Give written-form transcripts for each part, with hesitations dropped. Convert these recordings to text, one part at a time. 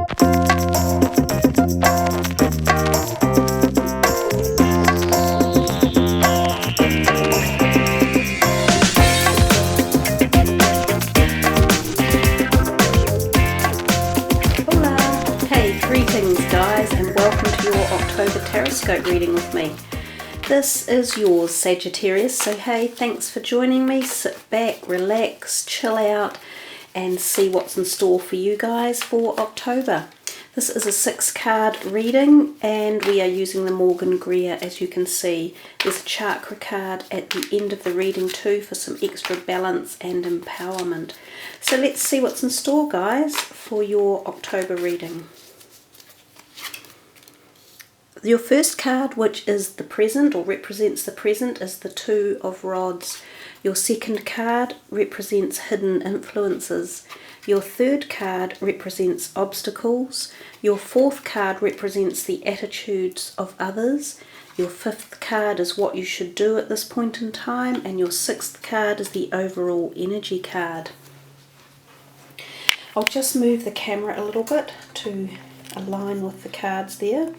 Greetings guys, and welcome to your October taroscope reading with me. This is yours, Sagittarius, so hey, thanks for joining me. Sit back, relax, chill out and see what's in store for you guys for October. This is a 6-card reading and we are using the Morgan Greer. As you can see, there's a chakra card at the end of the reading too for some extra balance and empowerment. So let's see what's in store, guys, for your October reading. Your first card, which is the present or represents the present, is the Two of Rods. Your second card represents hidden influences. Your third card represents obstacles. Your fourth card represents the attitudes of others. Your fifth card is what you should do at this point in time. And your sixth card is the overall energy card. I'll just move the camera a little bit to align with the cards there.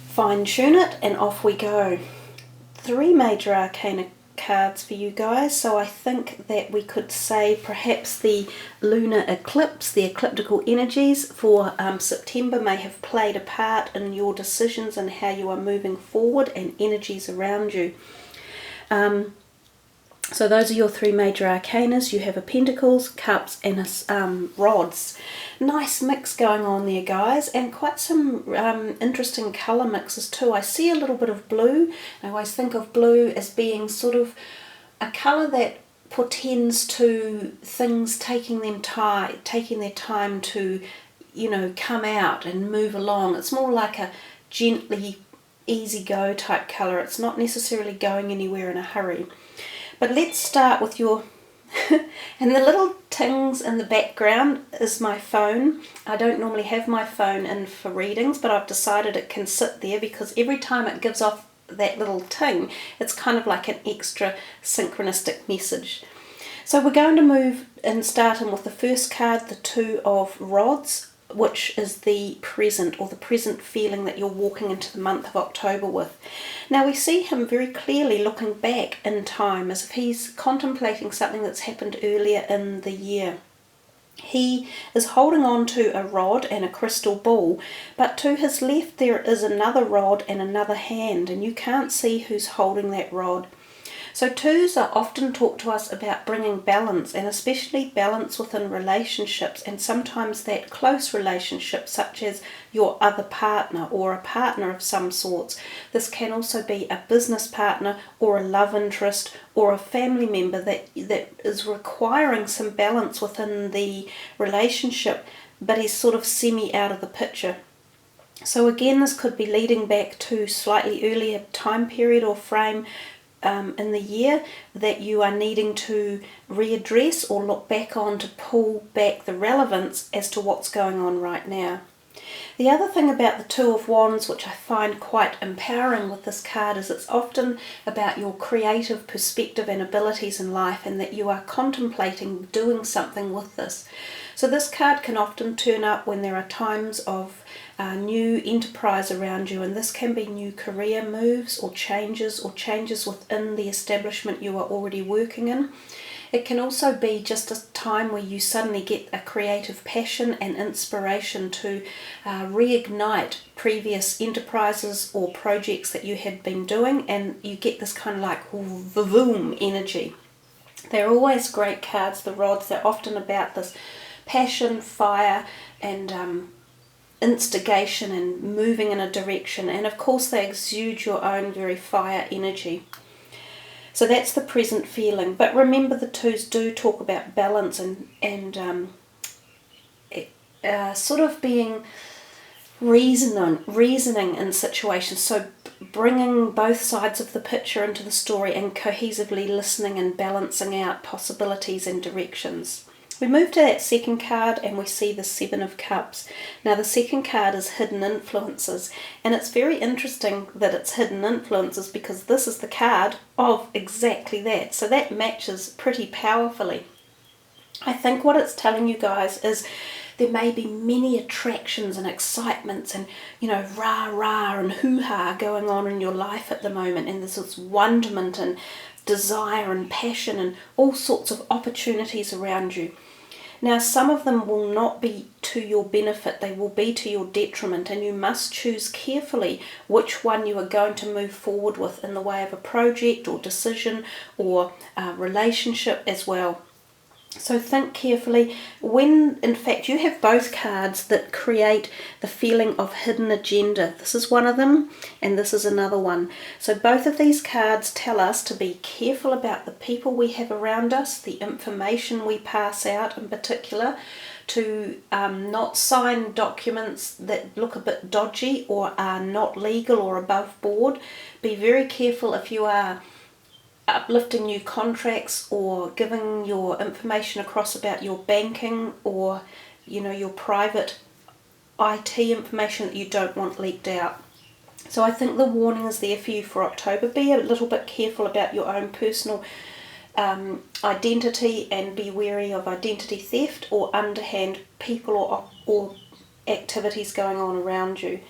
Fine tune it and off we go. 3 major arcana cards for you guys, so I think that we could say perhaps the lunar eclipse, the ecliptical energies for September may have played a part in your decisions and how you are moving forward and energies around you. So those are your 3 major arcanas. You have a Pentacles, Cups and a Rods. Nice mix going on there, guys, and quite some interesting colour mixes too. I see a little bit of blue. I always think of blue as being sort of a colour that portends to things taking their time to, you know, come out and move along. It's more like a gently easy go type colour. It's not necessarily going anywhere in a hurry. But let's start with your, and the little tings in the background is my phone. I don't normally have my phone in for readings, but I've decided it can sit there because every time it gives off that little ting, it's kind of like an extra synchronistic message. So we're going to move and start in with the first card, the Two of Rods, which is the present or the present feeling that you're walking into the month of October with. Now we see him very clearly looking back in time as if he's contemplating something that's happened earlier in the year. He is holding on to a rod and a crystal ball, but to his left there is another rod and another hand, and you can't see who's holding that rod. So twos are often taught to us about bringing balance, and especially balance within relationships, and sometimes that close relationship such as your other partner or a partner of some sorts. This can also be a business partner or a love interest or a family member that is requiring some balance within the relationship, but is sort of semi out of the picture. So again, this could be leading back to slightly earlier time period or frame in the year that you are needing to readdress or look back on to pull back the relevance as to what's going on right now. The other thing about the Two of Wands, which I find quite empowering with this card, is it's often about your creative perspective and abilities in life, and that you are contemplating doing something with this. So this card can often turn up when there are times of new enterprise around you, and this can be new career moves or changes within the establishment you are already working in. It can also be just a time where you suddenly get a creative passion and inspiration to reignite previous enterprises or projects that you had been doing, and you get this kind of like vavoom energy. They're always great cards, the rods. They're often about this passion, fire, and instigation and moving in a direction, and of course they exude your own very fire energy. So that's the present feeling. But remember, the twos do talk about balance and sort of being reasoning in situations. So bringing both sides of the picture into the story and cohesively listening and balancing out possibilities and directions. We move to that second card and we see the Seven of Cups. Now the second card is hidden influences, and it's very interesting that it's hidden influences because this is the card of exactly that. So that matches pretty powerfully. I think what it's telling you guys is there may be many attractions and excitements and, rah-rah and hoo-ha going on in your life at the moment, and there's this wonderment and desire and passion and all sorts of opportunities around you. Now, some of them will not be to your benefit, they will be to your detriment, and you must choose carefully which one you are going to move forward with in the way of a project or decision or relationship as well. So think carefully. When in fact you have both cards that create the feeling of hidden agenda. This is one of them and this is another one. So both of these cards tell us to be careful about the people we have around us, the information we pass out in particular, to not sign documents that look a bit dodgy or are not legal or above board. Be very careful if you are uplifting new contracts or giving your information across about your banking or your private IT information that you don't want leaked out. So I think the warning is there for you for October. Be a little bit careful about your own personal identity and be wary of identity theft or underhand people or activities going on around you.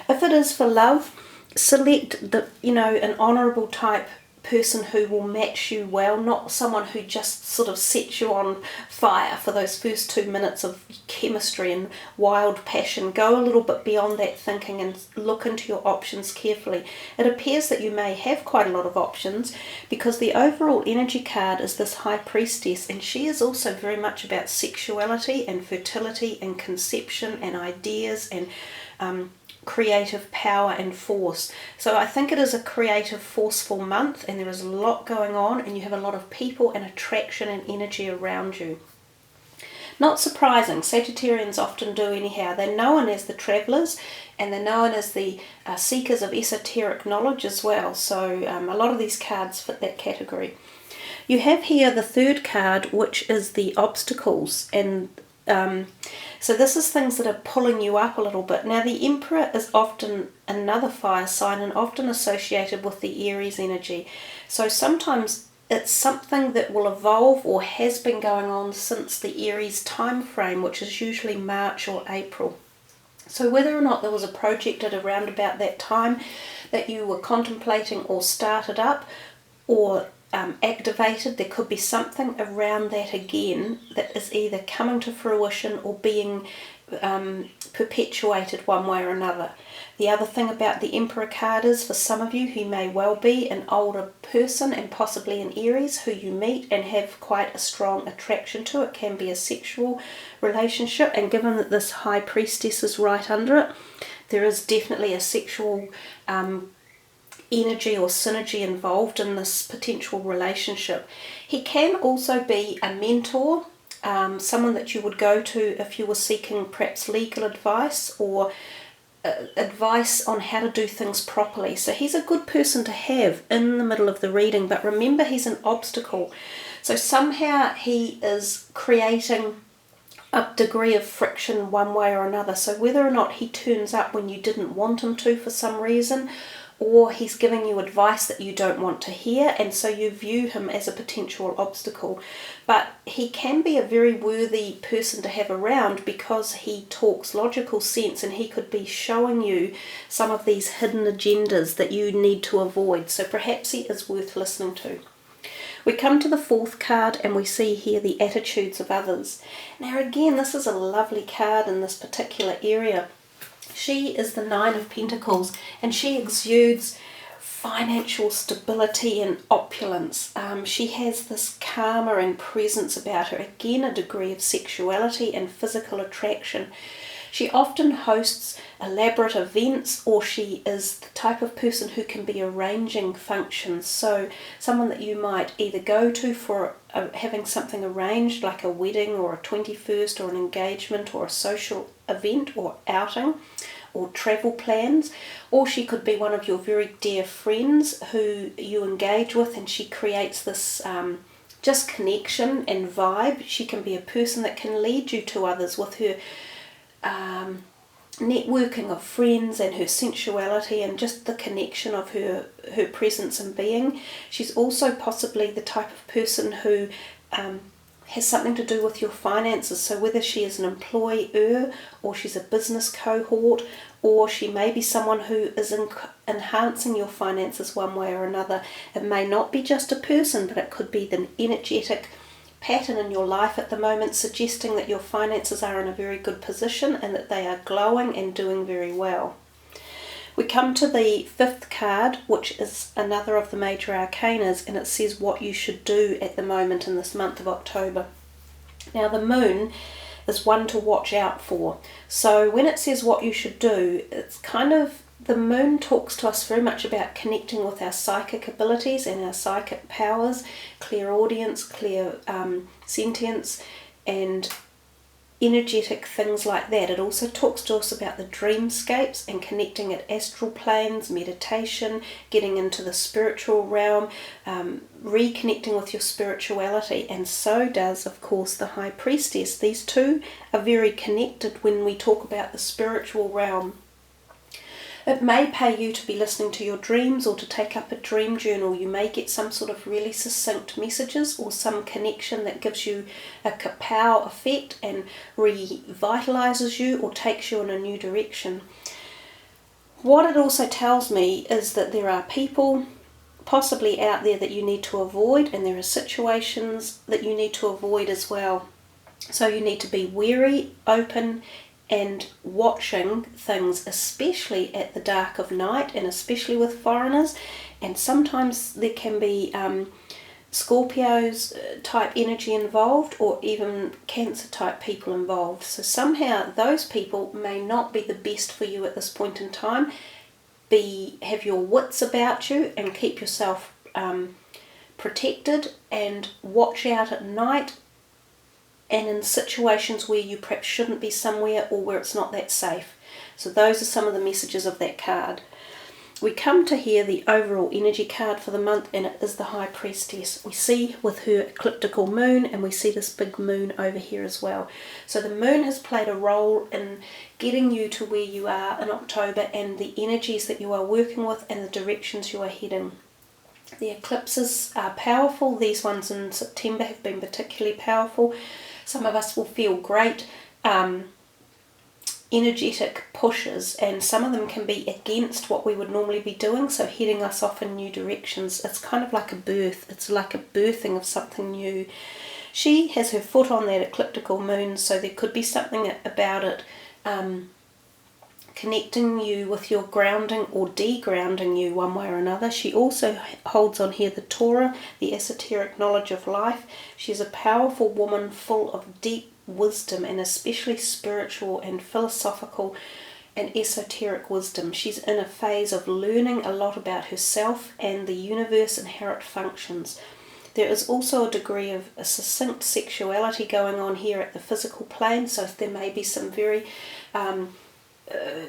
If it is for love, select an honourable type person who will match you well, not someone who just sort of sets you on fire for those first 2 minutes of chemistry and wild passion. Go a little bit beyond that thinking and look into your options carefully. It appears that you may have quite a lot of options because the overall energy card is this High Priestess, and she is also very much about sexuality and fertility and conception and ideas and creative power and force. So I think it is a creative, forceful month, and there is a lot going on, and you have a lot of people and attraction and energy around you. Not surprising, Sagittarians often do anyhow. They're known as the travellers, and they're known as the seekers of esoteric knowledge as well. So a lot of these cards fit that category. You have here the third card, which is the obstacles, and so this is things that are pulling you up a little bit. Now the Emperor is often another fire sign and often associated with the Aries energy. So sometimes it's something that will evolve or has been going on since the Aries time frame, which is usually March or April. So whether or not there was a project at around about that time that you were contemplating or started up or activated, there could be something around that again that is either coming to fruition or being perpetuated one way or another. The other thing about the Emperor card is, for some of you, he may well be an older person and possibly an Aries who you meet and have quite a strong attraction to. It can be a sexual relationship, and given that this High Priestess is right under it, there is definitely a sexual energy or synergy involved in this potential relationship. He can also be a mentor, someone that you would go to if you were seeking perhaps legal advice or advice on how to do things properly. So he's a good person to have in the middle of the reading, but remember, he's an obstacle. So somehow he is creating a degree of friction one way or another. So whether or not he turns up when you didn't want him to for some reason, or he's giving you advice that you don't want to hear, and so you view him as a potential obstacle. But he can be a very worthy person to have around because he talks logical sense, and he could be showing you some of these hidden agendas that you need to avoid. So perhaps he is worth listening to. We come to the fourth card and we see here the attitudes of others. Now again, this is a lovely card in this particular area. She is the Nine of Pentacles, and she exudes financial stability and opulence. She has this calmer and presence about her, again a degree of sexuality and physical attraction. She often hosts elaborate events, or she is the type of person who can be arranging functions. So someone that you might either go to for having something arranged, like a wedding or a 21st or an engagement or a social event or outing or travel plans, or she could be one of your very dear friends who you engage with, and she creates this just connection and vibe. She can be a person that can lead you to others with her networking of friends and her sensuality and just the connection of her presence and being. She's also possibly the type of person who has something to do with your finances. So whether she is an employer or she's a business cohort, or she may be someone who is enhancing your finances one way or another. It may not be just a person, but it could be the energetic pattern in your life at the moment suggesting that your finances are in a very good position and that they are glowing and doing very well. We come to the 5th card, which is another of the major arcanas, and it says what you should do at the moment in this month of October. Now the moon is one to watch out for. So when it says what you should do, it's kind of, the moon talks to us very much about connecting with our psychic abilities and our psychic powers, clairaudience, sentience, and energetic things like that. It also talks to us about the dreamscapes and connecting at astral planes, meditation, getting into the spiritual realm, reconnecting with your spirituality, and so does, of course, the High Priestess. These two are very connected when we talk about the spiritual realm. It may pay you to be listening to your dreams or to take up a dream journal. You may get some sort of really succinct messages or some connection that gives you a kapow effect and revitalizes you or takes you in a new direction. What it also tells me is that there are people possibly out there that you need to avoid, and there are situations that you need to avoid as well. So you need to be wary, open, and watching things, especially at the dark of night and especially with foreigners. And sometimes there can be Scorpios type energy involved, or even Cancer type people involved. So somehow those people may not be the best for you at this point in time. Have your wits about you and keep yourself protected, and watch out at night and in situations where you perhaps shouldn't be somewhere or where it's not that safe. So those are some of the messages of that card. We come to here the overall energy card for the month, and it is the High Priestess. We see with her ecliptical moon, and we see this big moon over here as well. So the moon has played a role in getting you to where you are in October, and the energies that you are working with and the directions you are heading. The eclipses are powerful. These ones in September have been particularly powerful. Some of us will feel great energetic pushes, and some of them can be against what we would normally be doing, so heading us off in new directions. It's kind of like a birth. It's like a birthing of something new. She has her foot on that ecliptical moon, so there could be something about it connecting you with your grounding or de-grounding you one way or another. She also holds on here the Torah, the esoteric knowledge of life. She's a powerful woman full of deep wisdom, and especially spiritual and philosophical and esoteric wisdom. She's in a phase of learning a lot about herself and the universe and how it functions. There is also a degree of a succinct sexuality going on here at the physical plane, so there may be some very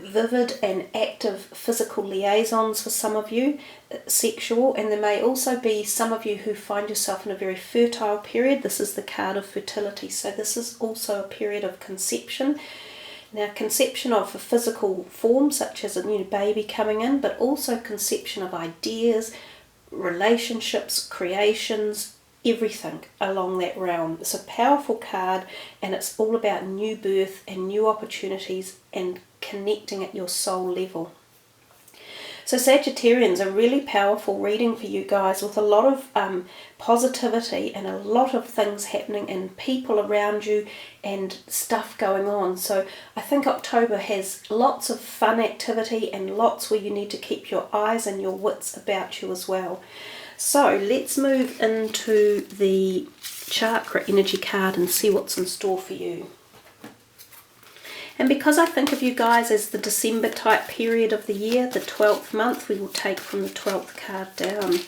vivid and active physical liaisons for some of you, sexual, and there may also be some of you who find yourself in a very fertile period. This is the card of fertility, so this is also a period of conception. Now, conception of a physical form such as a new baby coming in, but also conception of ideas, relationships, creations, everything along that realm. It's a powerful card, and it's all about new birth and new opportunities and connecting at your soul level. So Sagittarians, a really powerful reading for you guys, with a lot of positivity and a lot of things happening and people around you and stuff going on. So I think October has lots of fun activity and lots where you need to keep your eyes and your wits about you as well. So let's move into the chakra energy card and see what's in store for you. And because I think of you guys as the December type period of the year, the 12th month, we will take from the 12th card down.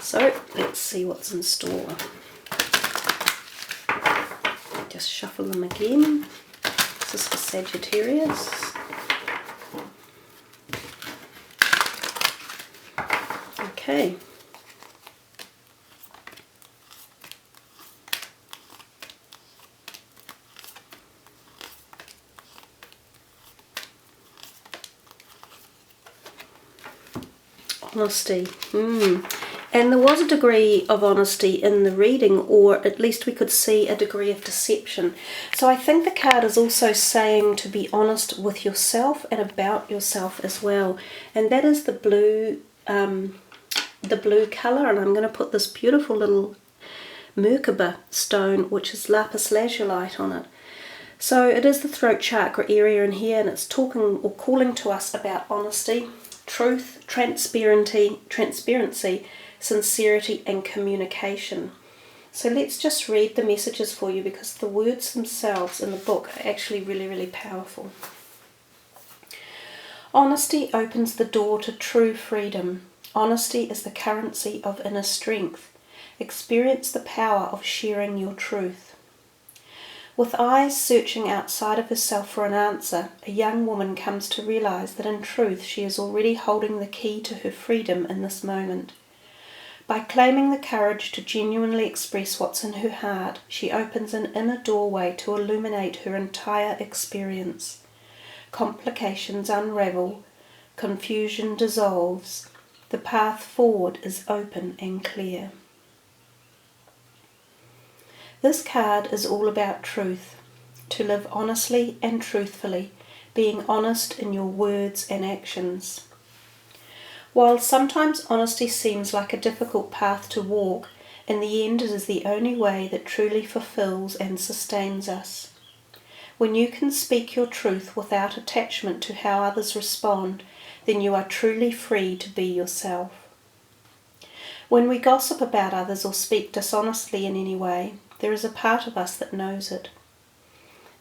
So let's see what's in store. Just shuffle them again. This is for Sagittarius. Okay. Honesty. And there was a degree of honesty in the reading, or at least we could see a degree of deception. So I think the card is also saying to be honest with yourself and about yourself as well. And that is the blue colour. And I'm going to put this beautiful little Merkaba stone, which is lapis lazulite, on it. So it is the throat chakra area in here, and it's talking or calling to us about honesty, truth, transparency, sincerity and communication. So let's just read the messages for you, because the words themselves in the book are actually really, really powerful. Honesty opens the door to true freedom. Honesty is the currency of inner strength. Experience the power of sharing your truth. With eyes searching outside of herself for an answer, a young woman comes to realize that in truth she is already holding the key to her freedom in this moment. By claiming the courage to genuinely express what's in her heart, she opens an inner doorway to illuminate her entire experience. Complications unravel, confusion dissolves, the path forward is open and clear. This card is all about truth, to live honestly and truthfully, being honest in your words and actions. While sometimes honesty seems like a difficult path to walk, in the end it is the only way that truly fulfills and sustains us. When you can speak your truth without attachment to how others respond, then you are truly free to be yourself. When we gossip about others or speak dishonestly in any way, there is a part of us that knows it.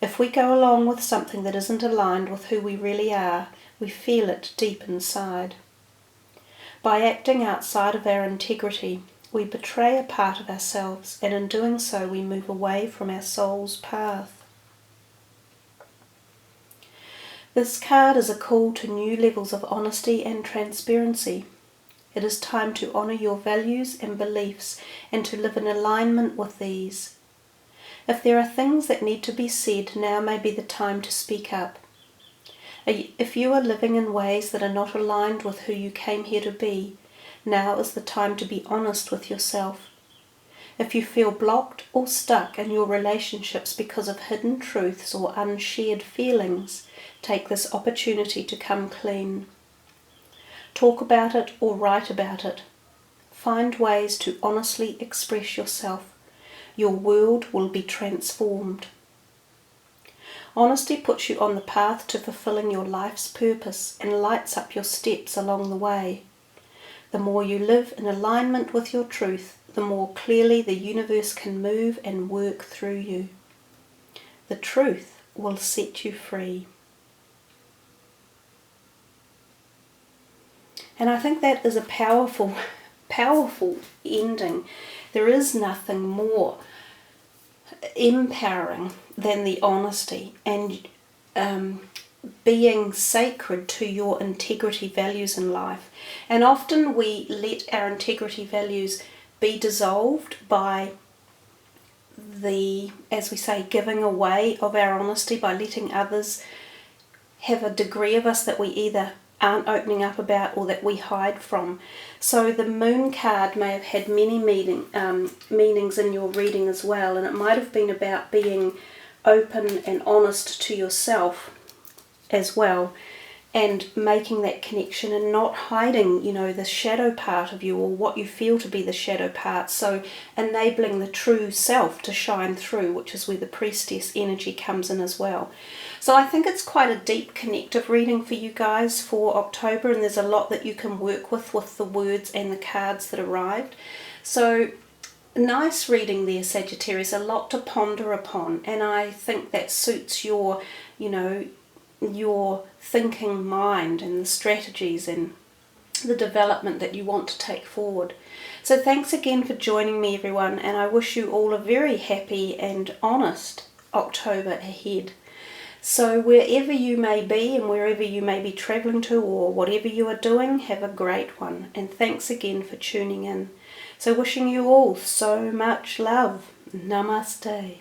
If we go along with something that isn't aligned with who we really are, we feel it deep inside. By acting outside of our integrity, we betray a part of ourselves, and in doing so we move away from our soul's path. This card is a call to new levels of honesty and transparency. It is time to honour your values and beliefs and to live in alignment with these. If there are things that need to be said, now may be the time to speak up. If you are living in ways that are not aligned with who you came here to be, now is the time to be honest with yourself. If you feel blocked or stuck in your relationships because of hidden truths or unshared feelings, take this opportunity to come clean. Talk about it or write about it. Find ways to honestly express yourself. Your world will be transformed. Honesty puts you on the path to fulfilling your life's purpose and lights up your steps along the way. The more you live in alignment with your truth, the more clearly the universe can move and work through you. The truth will set you free. And I think that is a powerful, powerful ending. There is nothing more empowering than the honesty and being sacred to your integrity values in life. And often we let our integrity values be dissolved by the, as we say, giving away of our honesty, by letting others have a degree of us that we either aren't opening up about or that we hide from. So the moon card may have had many meanings in your reading as well, and it might have been about being open and honest to yourself as well, and making that connection and not hiding, the shadow part of you or what you feel to be the shadow part. So enabling the true self to shine through, which is where the priestess energy comes in as well. So I think it's quite a deep connective reading for you guys for October, and there's a lot that you can work with the words and the cards that arrived. So nice reading there, Sagittarius, a lot to ponder upon, and I think that suits your, your thinking mind and the strategies and the development that you want to take forward. So thanks again for joining me, everyone, and I wish you all a very happy and honest October ahead. So wherever you may be and wherever you may be travelling to or whatever you are doing, have a great one. And thanks again for tuning in. So wishing you all so much love. Namaste.